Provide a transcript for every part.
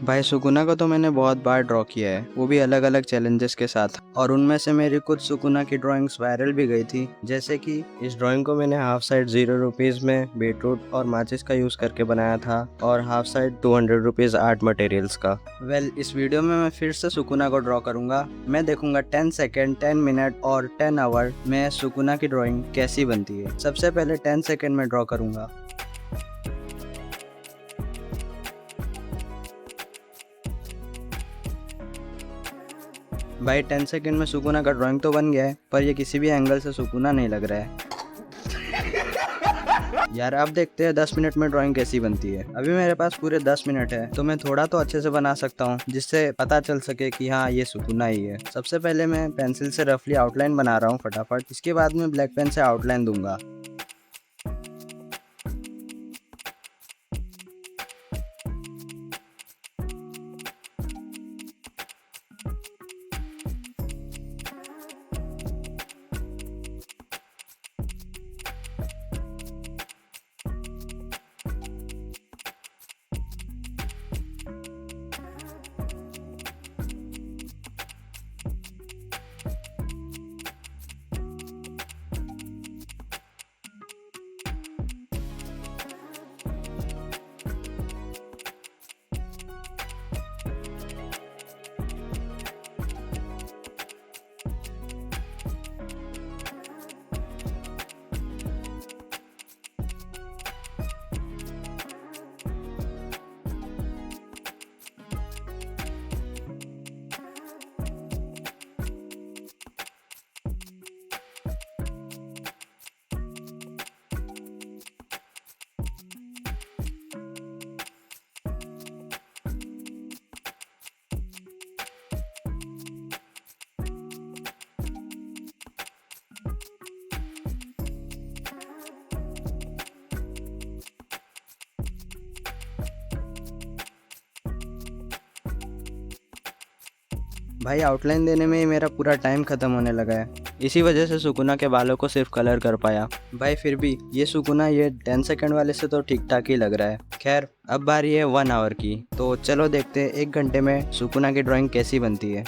भाई सुकुना को तो मैंने बहुत बार ड्रॉ किया है, वो भी अलग अलग चैलेंजेस के साथ, और उनमें से मेरी कुछ सुकुना की ड्राइंग्स वायरल भी गई थी। जैसे कि इस ड्राइंग को मैंने हाफ साइड 0 रुपीज़ में बीटरूट और माचिस का यूज़ करके बनाया था, और half side 200 rupees art materials का। इस वीडियो में मैं फिर से सुकुना को ड्रॉ करूंगा। मैं देखूंगा 10 सेकेंड, 10 मिनट और 10 आवर में सुकुना की ड्राइंग कैसी बनती है। सबसे पहले 10 सेकेंड में ड्रॉ करूंगा। भाई 10 सेकंड में सुकुना का ड्राइंग तो बन गया है, पर ये किसी भी एंगल से सुकुना नहीं लग रहा है। यार अब देखते हैं 10 मिनट में ड्राइंग कैसी बनती है। अभी मेरे पास पूरे 10 मिनट है, तो मैं थोड़ा तो अच्छे से बना सकता हूँ, जिससे पता चल सके कि हाँ ये सुकुना ही है। सबसे पहले मैं पेंसिल से रफली आउटलाइन बना रहा हूँ फटाफट। इसके बाद मैं ब्लैक पेन से आउटलाइन दूंगा। भाई आउटलाइन देने में ही मेरा पूरा टाइम खत्म होने लगा है। इसी वजह से सुकुना के बालों को सिर्फ कलर कर पाया। भाई फिर भी ये सुकुना ये 10 सेकंड वाले से तो ठीक ठाक ही लग रहा है। खैर अब बारी है 1 आवर की, तो चलो देखते हैं 1 घंटे में सुकुना की ड्राइंग कैसी बनती है।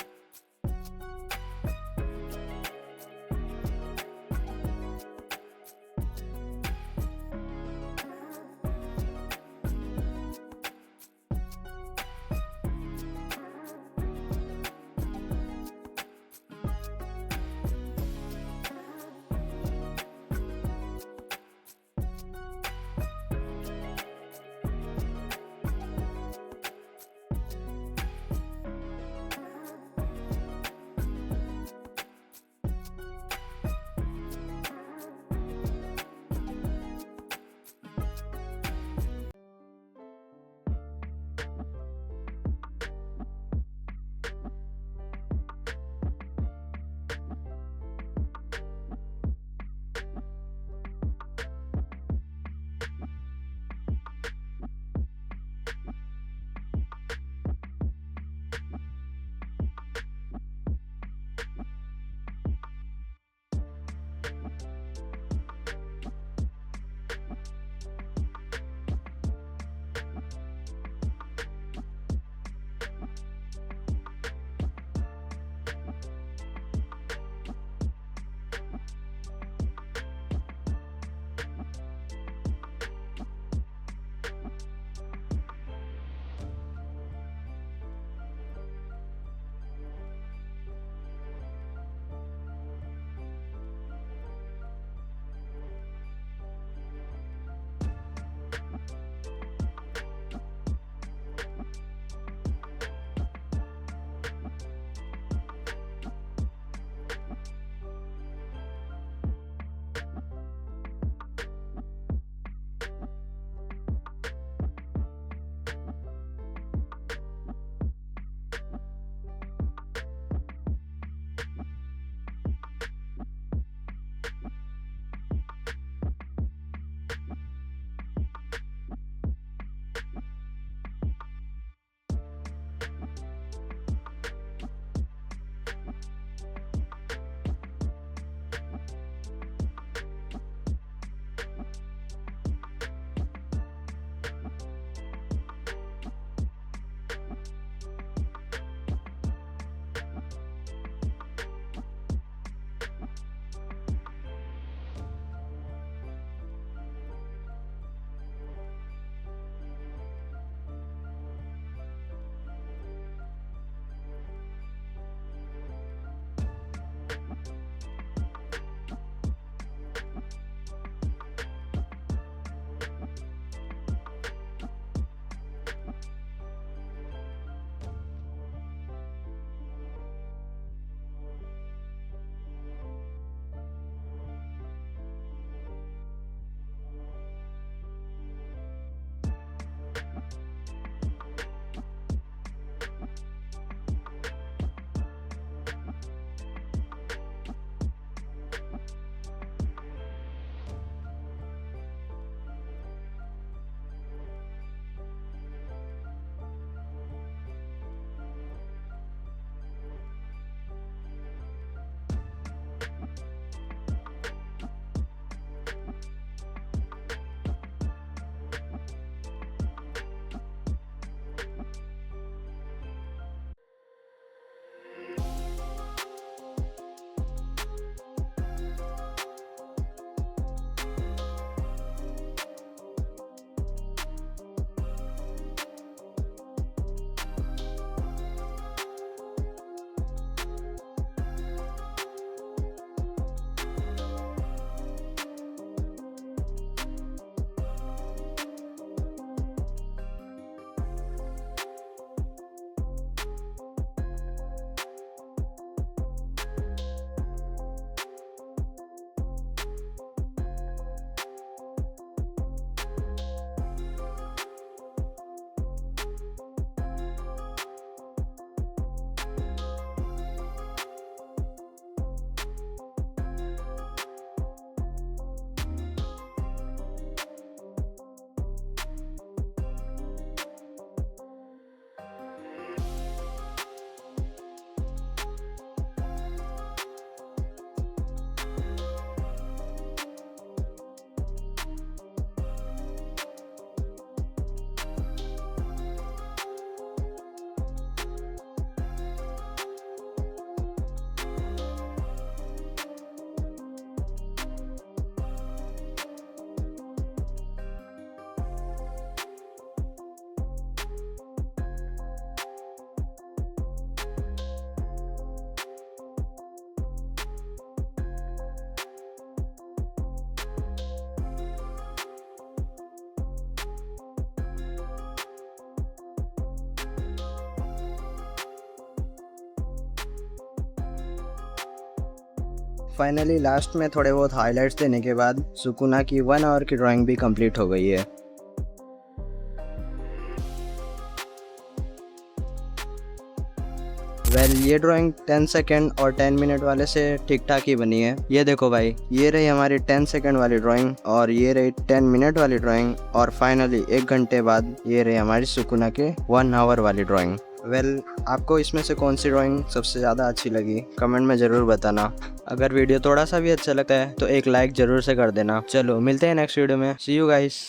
फाइनली लास्ट में थोड़े बहुत हाइलाइट्स देने के बाद सुकुना की 1 आवर की ड्राइंग भी कंप्लीट हो गई है। ये ड्राइंग 10 सेकेंड और 10 मिनट वाले से ठीक ठाक ही बनी है। ये देखो भाई, ये रही हमारी 10 सेकेंड वाली ड्राइंग और ये रही 10 मिनट वाली ड्राइंग और फाइनली 1 घंटे बाद ये रही हमारी सुकुना के 1 आवर वाली ड्राइंग। आपको इसमें से कौन सी ड्राइंग सबसे ज़्यादा अच्छी लगी कमेंट में ज़रूर बताना। अगर वीडियो थोड़ा सा भी अच्छा लगता है तो एक लाइक ज़रूर से कर देना। चलो मिलते हैं नेक्स्ट वीडियो में। सी यू गाइस।